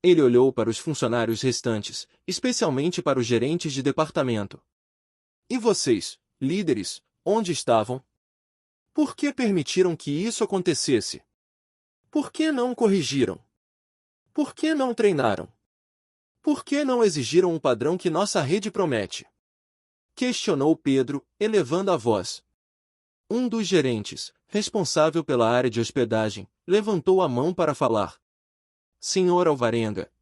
Speaker 1: Ele olhou para os funcionários restantes, especialmente para os gerentes de departamento. E vocês, líderes, onde estavam? Por que permitiram que isso acontecesse? Por que não corrigiram? Por que não treinaram? Por que não exigiram um padrão que nossa rede promete? Questionou Pedro, elevando a voz. Um dos gerentes, responsável pela área de hospedagem, levantou a mão para falar. Senhor Alvarenga,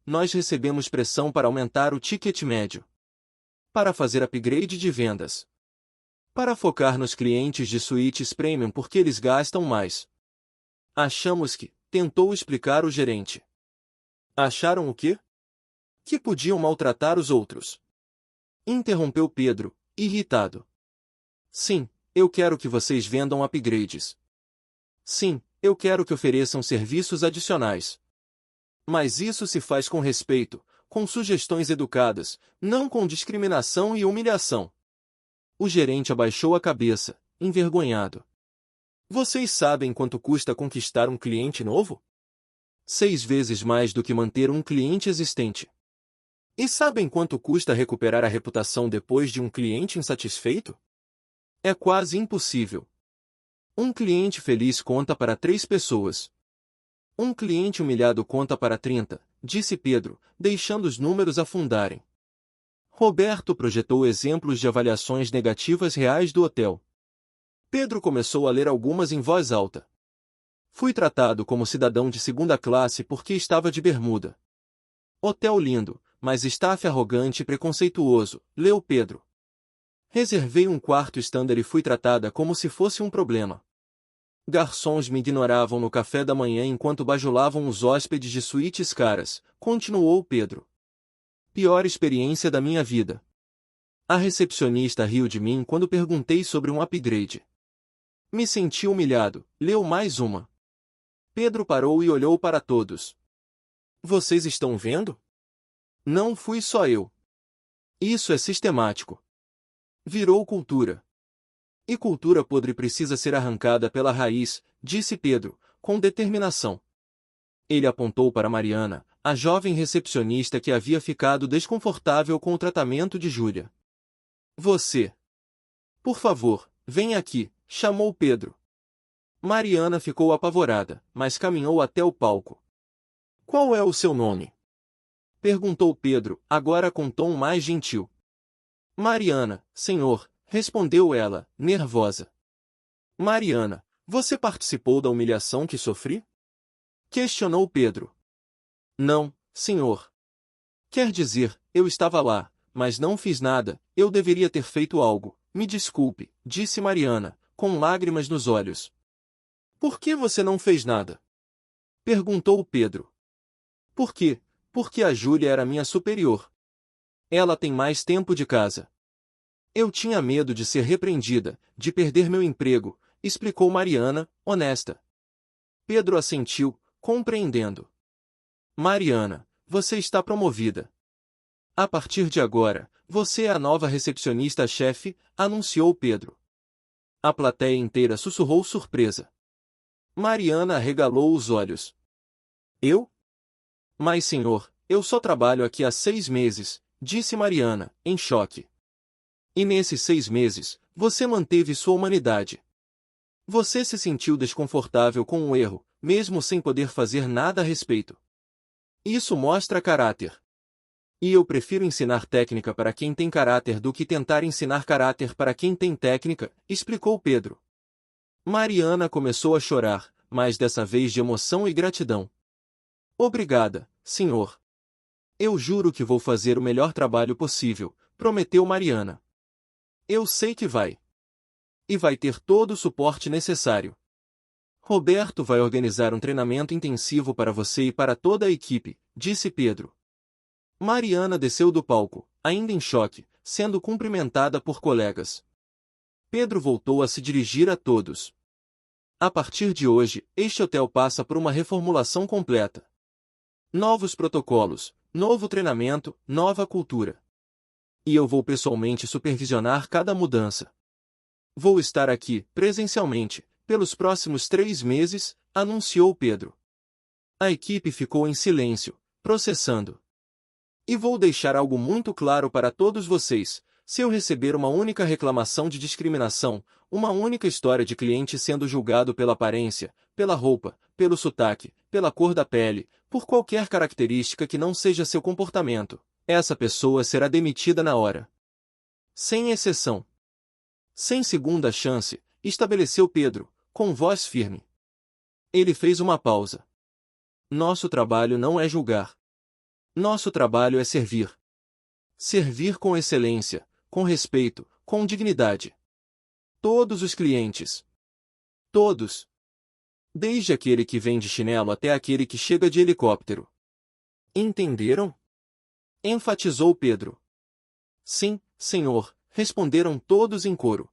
Speaker 1: nós recebemos pressão para aumentar o ticket médio. Para fazer upgrade de vendas. Para focar nos clientes de suítes premium porque eles gastam mais. Achamos que, tentou explicar o gerente. Acharam o quê? Que podiam maltratar os outros. Interrompeu Pedro, irritado. Sim, eu quero que vocês vendam upgrades. Sim, eu quero que ofereçam serviços adicionais. Mas isso se faz com respeito, com sugestões educadas, não com discriminação e humilhação. O gerente abaixou a cabeça, envergonhado. Vocês sabem quanto custa conquistar um cliente novo? 6 vezes mais do que manter um cliente existente. E sabem quanto custa recuperar a reputação depois de um cliente insatisfeito? É quase impossível. Um cliente feliz conta para 3 pessoas. Um cliente humilhado conta para 30, disse Pedro, deixando os números afundarem. Roberto projetou exemplos de avaliações negativas reais do hotel. Pedro começou a ler algumas em voz alta. Fui tratado como cidadão de segunda classe porque estava de bermuda. Hotel lindo, mas staff arrogante e preconceituoso, leu Pedro. Reservei um quarto standard e fui tratada como se fosse um problema. Garçons me ignoravam no café da manhã enquanto bajulavam os hóspedes de suítes caras, continuou Pedro. Pior experiência da minha vida. A recepcionista riu de mim quando perguntei sobre um upgrade. Me senti humilhado, leu mais uma. Pedro parou e olhou para todos. Vocês estão vendo? Não fui só eu. Isso é sistemático. Virou cultura. E cultura podre precisa ser arrancada pela raiz, disse Pedro, com determinação. Ele apontou para Mariana, a jovem recepcionista que havia ficado desconfortável com o tratamento de Júlia. Você. Por favor, venha aqui, chamou Pedro. Mariana ficou apavorada, mas caminhou até o palco. Qual é o seu nome? Perguntou Pedro, agora com tom mais gentil. Mariana, senhor, respondeu ela, nervosa. Mariana, você participou da humilhação que sofri? Questionou Pedro. Não, senhor. Quer dizer, eu estava lá, mas não fiz nada, eu deveria ter feito algo, me desculpe, disse Mariana, com lágrimas nos olhos. Por que você não fez nada? Perguntou Pedro. Por quê? Porque a Júlia era minha superior. Ela tem mais tempo de casa. Eu tinha medo de ser repreendida, de perder meu emprego, explicou Mariana, honesta. Pedro assentiu, compreendendo. Mariana, você está promovida. A partir de agora, você é a nova recepcionista-chefe, anunciou Pedro. A plateia inteira sussurrou surpresa. Mariana arregalou os olhos. Eu? Mas senhor, eu só trabalho aqui há 6 meses, disse Mariana, em choque. E nesses 6 meses, você manteve sua humanidade. Você se sentiu desconfortável com o erro, mesmo sem poder fazer nada a respeito. Isso mostra caráter. E eu prefiro ensinar técnica para quem tem caráter do que tentar ensinar caráter para quem tem técnica, explicou Pedro. Mariana começou a chorar, mas dessa vez de emoção e gratidão. Obrigada, senhor. Eu juro que vou fazer o melhor trabalho possível, prometeu Mariana. Eu sei que vai. E vai ter todo o suporte necessário. Roberto vai organizar um treinamento intensivo para você e para toda a equipe, disse Pedro. Mariana desceu do palco, ainda em choque, sendo cumprimentada por colegas. Pedro voltou a se dirigir a todos. A partir de hoje, este hotel passa por uma reformulação completa. Novos protocolos, novo treinamento, nova cultura. E eu vou pessoalmente supervisionar cada mudança. Vou estar aqui, presencialmente, pelos próximos 3 meses, anunciou Pedro. A equipe ficou em silêncio, processando. E vou deixar algo muito claro para todos vocês, se eu receber uma única reclamação de discriminação, uma única história de cliente sendo julgado pela aparência, pela roupa, pelo sotaque, pela cor da pele, Por qualquer característica que não seja seu comportamento, essa pessoa será demitida na hora. Sem exceção. Sem segunda chance, estabeleceu Pedro, com voz firme. Ele fez uma pausa. Nosso trabalho não é julgar. Nosso trabalho é servir. Servir com excelência, com respeito, com dignidade. Todos os clientes. Todos. Desde aquele que vem de chinelo até aquele que chega de helicóptero. Entenderam? Enfatizou Pedro. Sim, senhor, responderam todos em coro.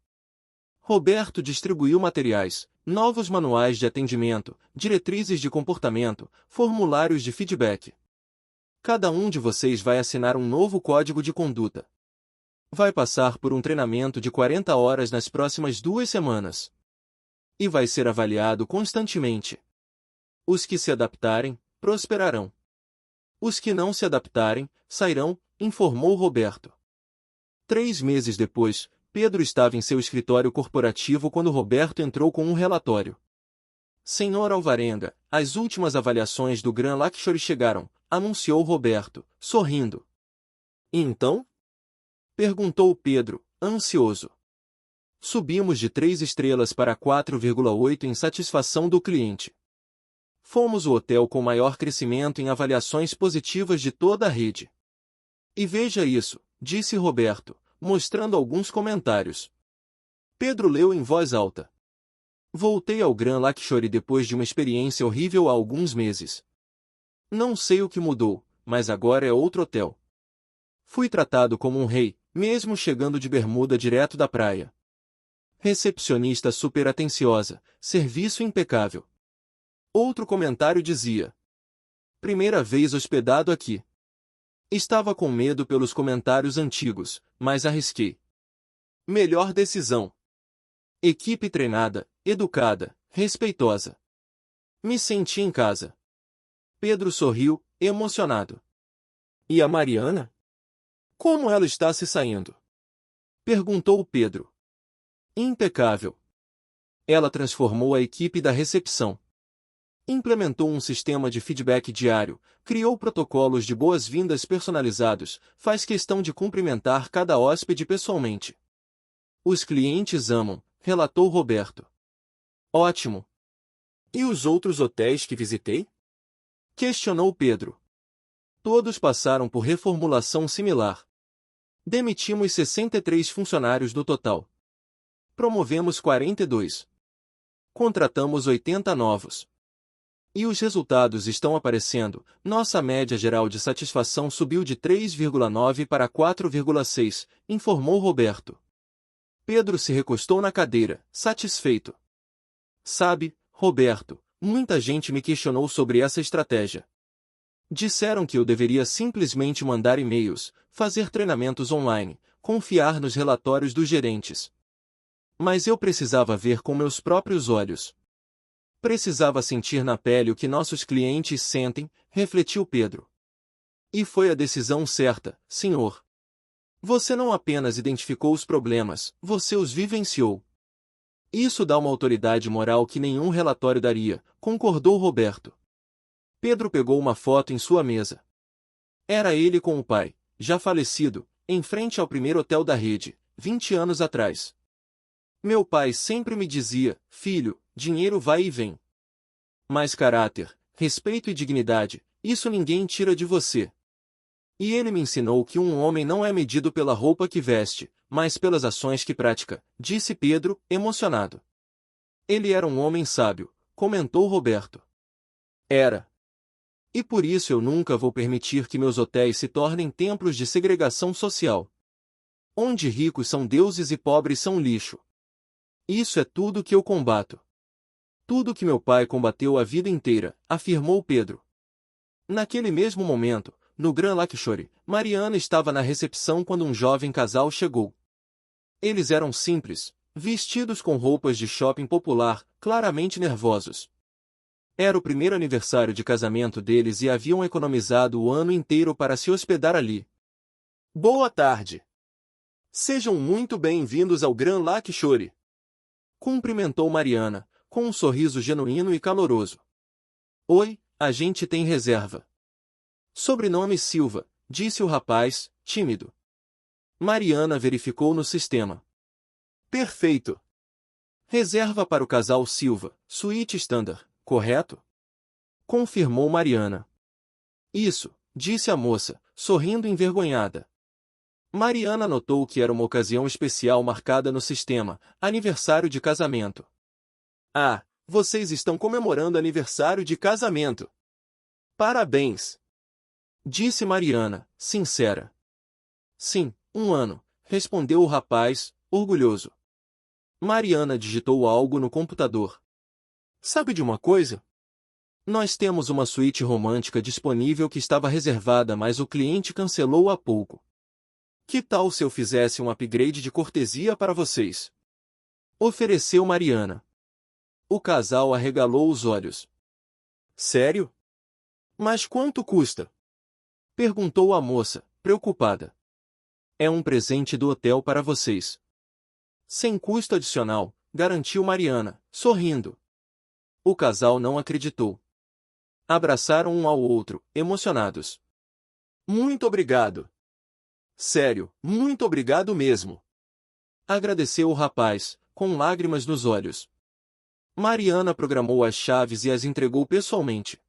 Speaker 1: Roberto distribuiu materiais, novos manuais de atendimento, diretrizes de comportamento, formulários de feedback. Cada um de vocês vai assinar um novo código de conduta. Vai passar por um treinamento de 40 horas nas próximas 2 semanas. E vai ser avaliado constantemente. Os que se adaptarem, prosperarão. Os que não se adaptarem, sairão, informou Roberto. 3 meses depois, Pedro estava em seu escritório corporativo quando Roberto entrou com um relatório. Senhor Alvarenga, as últimas avaliações do Grand Luxury chegaram, anunciou Roberto, sorrindo. E então? Perguntou Pedro, ansioso. Subimos de 3 estrelas para 4,8 em satisfação do cliente. Fomos o hotel com maior crescimento em avaliações positivas de toda a rede. E veja isso, disse Roberto, mostrando alguns comentários. Pedro leu em voz alta. Voltei ao Grand Luxury depois de uma experiência horrível há alguns meses. Não sei o que mudou, mas agora é outro hotel. Fui tratado como um rei, mesmo chegando de bermuda direto da praia. Recepcionista super atenciosa, serviço impecável. Outro comentário dizia: primeira vez hospedado aqui. Estava com medo pelos comentários antigos, mas arrisquei. Melhor decisão. Equipe treinada, educada, respeitosa. Me senti em casa. Pedro sorriu, emocionado. E a Mariana? Como ela está se saindo? Perguntou Pedro. Impecável. Ela transformou a equipe da recepção. Implementou um sistema de feedback diário, criou protocolos de boas-vindas personalizados, faz questão de cumprimentar cada hóspede pessoalmente. Os clientes amam, relatou Roberto. Ótimo. E os outros hotéis que visitei? Questionou Pedro. Todos passaram por reformulação similar. Demitimos 63 funcionários do total. Promovemos 42. Contratamos 80 novos. E os resultados estão aparecendo. Nossa média geral de satisfação subiu de 3,9 para 4,6, informou Roberto. Pedro se recostou na cadeira, satisfeito. Sabe, Roberto, muita gente me questionou sobre essa estratégia. Disseram que eu deveria simplesmente mandar e-mails, fazer treinamentos online, confiar nos relatórios dos gerentes. Mas eu precisava ver com meus próprios olhos. Precisava sentir na pele o que nossos clientes sentem, refletiu Pedro. E foi a decisão certa, senhor. Você não apenas identificou os problemas, você os vivenciou. Isso dá uma autoridade moral que nenhum relatório daria, concordou Roberto. Pedro pegou uma foto em sua mesa. Era ele com o pai, já falecido, em frente ao primeiro hotel da rede, 20 anos atrás. Meu pai sempre me dizia, filho, dinheiro vai e vem. Mas caráter, respeito e dignidade, isso ninguém tira de você. E ele me ensinou que um homem não é medido pela roupa que veste, mas pelas ações que pratica, disse Pedro, emocionado. Ele era um homem sábio, comentou Roberto. Era. E por isso eu nunca vou permitir que meus hotéis se tornem templos de segregação social. Onde ricos são deuses e pobres são lixo. Isso é tudo que eu combato. Tudo que meu pai combateu a vida inteira, afirmou Pedro. Naquele mesmo momento, no Grand Luxury, Mariana estava na recepção quando um jovem casal chegou. Eles eram simples, vestidos com roupas de shopping popular, claramente nervosos. Era o primeiro aniversário de casamento deles e haviam economizado o ano inteiro para se hospedar ali. Boa tarde! Sejam muito bem-vindos ao Grand Luxury! Cumprimentou Mariana, com um sorriso genuíno e caloroso. Oi, A gente tem reserva. Sobrenome Silva, disse o rapaz, tímido. Mariana verificou no sistema. Perfeito. Reserva para o casal Silva, suíte standard, correto? Confirmou Mariana. Isso, disse a moça, sorrindo envergonhada. Mariana notou que era uma ocasião especial marcada no sistema, aniversário de casamento. Ah, vocês estão comemorando aniversário de casamento. Parabéns! Disse Mariana, sincera. Sim, 1 ano, respondeu o rapaz, orgulhoso. Mariana digitou algo no computador. Sabe de uma coisa? Nós temos uma suíte romântica disponível que estava reservada, mas o cliente cancelou há pouco. Que tal se eu fizesse um upgrade de cortesia para vocês? Ofereceu Mariana. O casal arregalou os olhos. Sério? Mas quanto custa? Perguntou a moça, preocupada. É um presente do hotel para vocês. Sem custo adicional, garantiu Mariana, sorrindo. O casal não acreditou. Abraçaram um ao outro, emocionados. Muito obrigado. Sério, muito obrigado mesmo. Agradeceu o rapaz, com lágrimas nos olhos. Mariana programou as chaves e as entregou pessoalmente.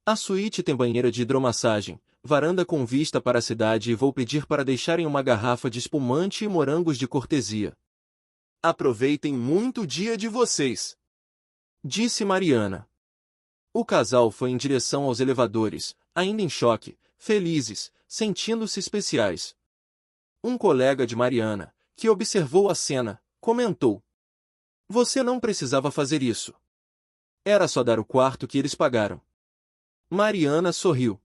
Speaker 1: A suíte tem banheira de hidromassagem, varanda com vista para a cidade e vou pedir para deixarem uma garrafa de espumante e morangos de cortesia. Aproveitem muito o dia de vocês, disse Mariana. O casal foi em direção aos elevadores, ainda em choque, felizes, sentindo-se especiais. Um colega de Mariana, que observou a cena, comentou. Você não precisava fazer isso. Era só dar o quarto que eles pagaram. Mariana sorriu.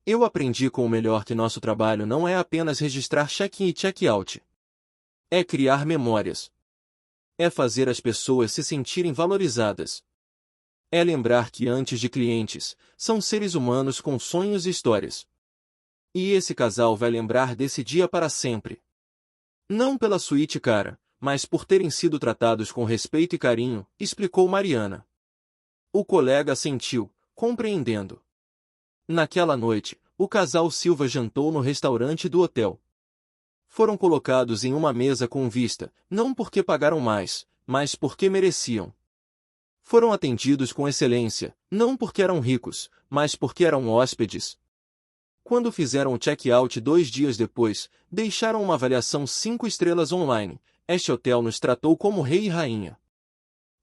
Speaker 1: Eu aprendi com o melhor que nosso trabalho não é apenas registrar check-in e check-out. É criar memórias. É fazer as pessoas se sentirem valorizadas. É lembrar que antes de clientes, são seres humanos com sonhos e histórias. E esse casal vai lembrar desse dia para sempre. Não pela suíte cara, mas por terem sido tratados com respeito e carinho, explicou Mariana. O colega assentiu, compreendendo. Naquela noite, o casal Silva jantou no restaurante do hotel. Foram colocados em uma mesa com vista, não porque pagaram mais, mas porque mereciam. Foram atendidos com excelência, não porque eram ricos, mas porque eram hóspedes. Quando fizeram o check-out 2 dias depois, deixaram uma avaliação 5 estrelas online. Este hotel nos tratou como rei e rainha.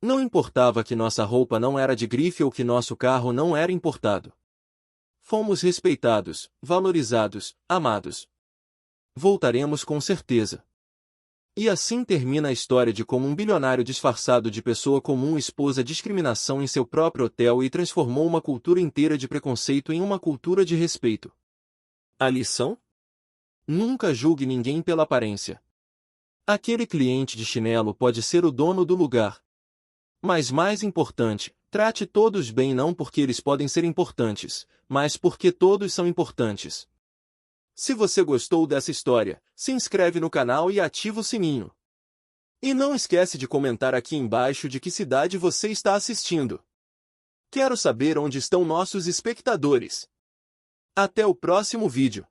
Speaker 1: Não importava que nossa roupa não era de grife ou que nosso carro não era importado. Fomos respeitados, valorizados, amados. Voltaremos com certeza. E assim termina a história de como um bilionário disfarçado de pessoa comum expôs a discriminação em seu próprio hotel e transformou uma cultura inteira de preconceito em uma cultura de respeito. A lição? Nunca julgue ninguém pela aparência. Aquele cliente de chinelo pode ser o dono do lugar. Mas mais importante, trate todos bem não porque eles podem ser importantes, mas porque todos são importantes. Se você gostou dessa história, se inscreve no canal e ativa o sininho. E não esquece de comentar aqui embaixo de que cidade você está assistindo. Quero saber onde estão nossos espectadores. Até o próximo vídeo.